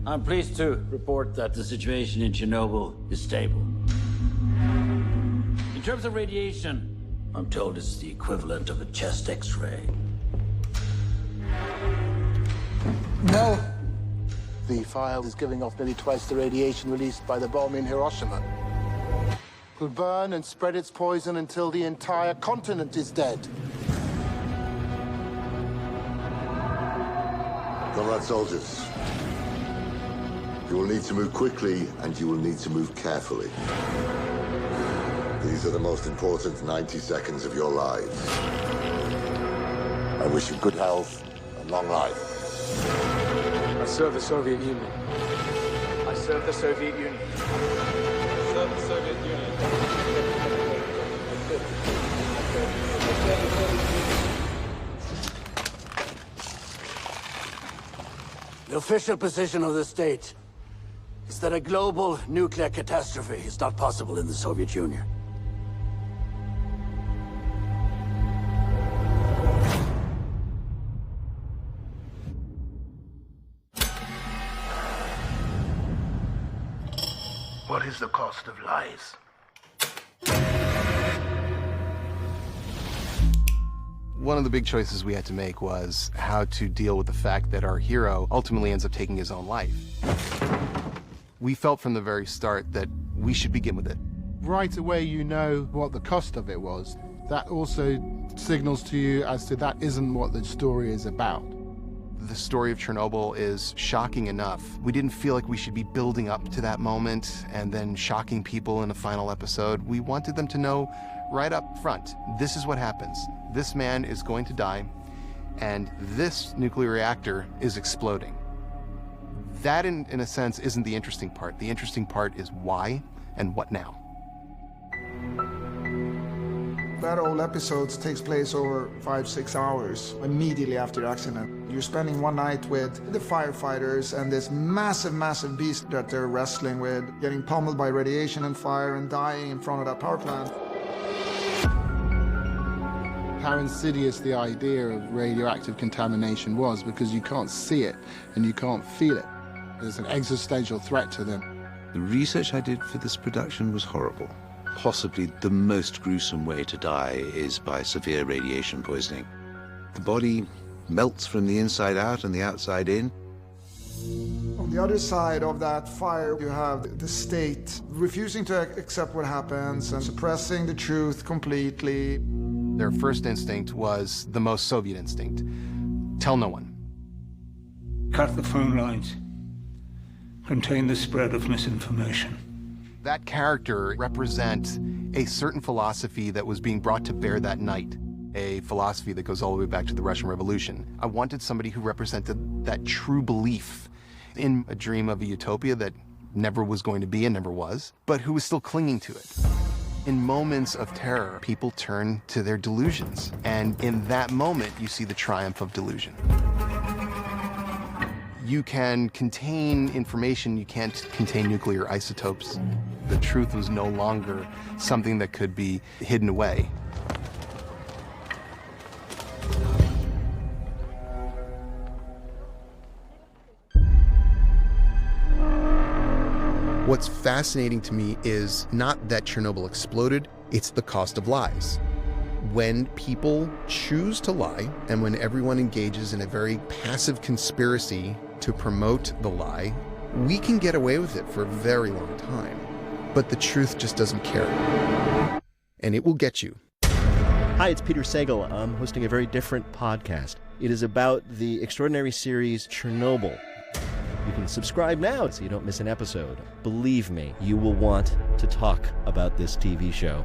I'm pleased to report that the situation in Chernobyl is stable. In terms of radiation, I'm told it's the equivalent of a chest X-ray. No. The fire is giving off nearly twice the radiation released by the bomb in Hiroshima. It will burn and spread its poison until the entire continent is dead. Comrade soldiers, you will need to move quickly and you will need to move carefully. These are the most important 90 seconds of your lives. I wish you good health and long life. I serve the Soviet Union. I serve the Soviet Union. I serve the Soviet Union. The official position of the state is that a global nuclear catastrophe is not possible in the Soviet Union. What is the cost of lies? One of the big choices we had to make was how to deal with the fact that our hero ultimately ends up taking his own life. We felt from the very start that we should begin with it. Right away, you know what the cost of it was. That also signals to you as to that isn't what the story is about. The story of Chernobyl is shocking enough. We didn't feel like we should be building up to that moment and then shocking people in a final episode. We wanted them to know right up front, this is what happens. This man is going to die, and this nuclear reactor is exploding. That, in a sense, isn't the interesting part. The interesting part is why and what now. That whole episode takes place over 5-6 hours immediately after the accident. You're spending one night with the firefighters and this massive beast that they're wrestling with, getting pummeled by radiation and fire and dying in front of that power plant. How insidious the idea of radioactive contamination was, because you can't see it and you can't feel it. There's an existential threat to them. The research I did for this production was horrible. Possibly the most gruesome way to die is by severe radiation poisoning. The body melts from the inside out and the outside in. On the other side of that fire, you have the state refusing to accept what happens and suppressing the truth completely. Their first instinct was the most Soviet instinct. Tell no one. Cut the phone lines. Contain the spread of misinformation. That character represents a certain philosophy that was being brought to bear that night, a philosophy that goes all the way back to the Russian Revolution. I wanted somebody who represented that true belief in a dream of a utopia that never was going to be and never was, but who was still clinging to it. In moments of terror, people turn to their delusions, and in that moment, you see the triumph of delusion. You can contain information, you can't contain nuclear isotopes. The truth was no longer something that could be hidden away. What's fascinating to me is not that Chernobyl exploded, it's the cost of lies. When people choose to lie, and when everyone engages in a very passive conspiracy to promote the lie, we can get away with it for a very long time. But the truth just doesn't care. And it will get you. Hi, it's Peter Sagal. I'm hosting a very different podcast. It is about the extraordinary series Chernobyl. You can subscribe now so you don't miss an episode. Believe me, you will want to talk about this TV show.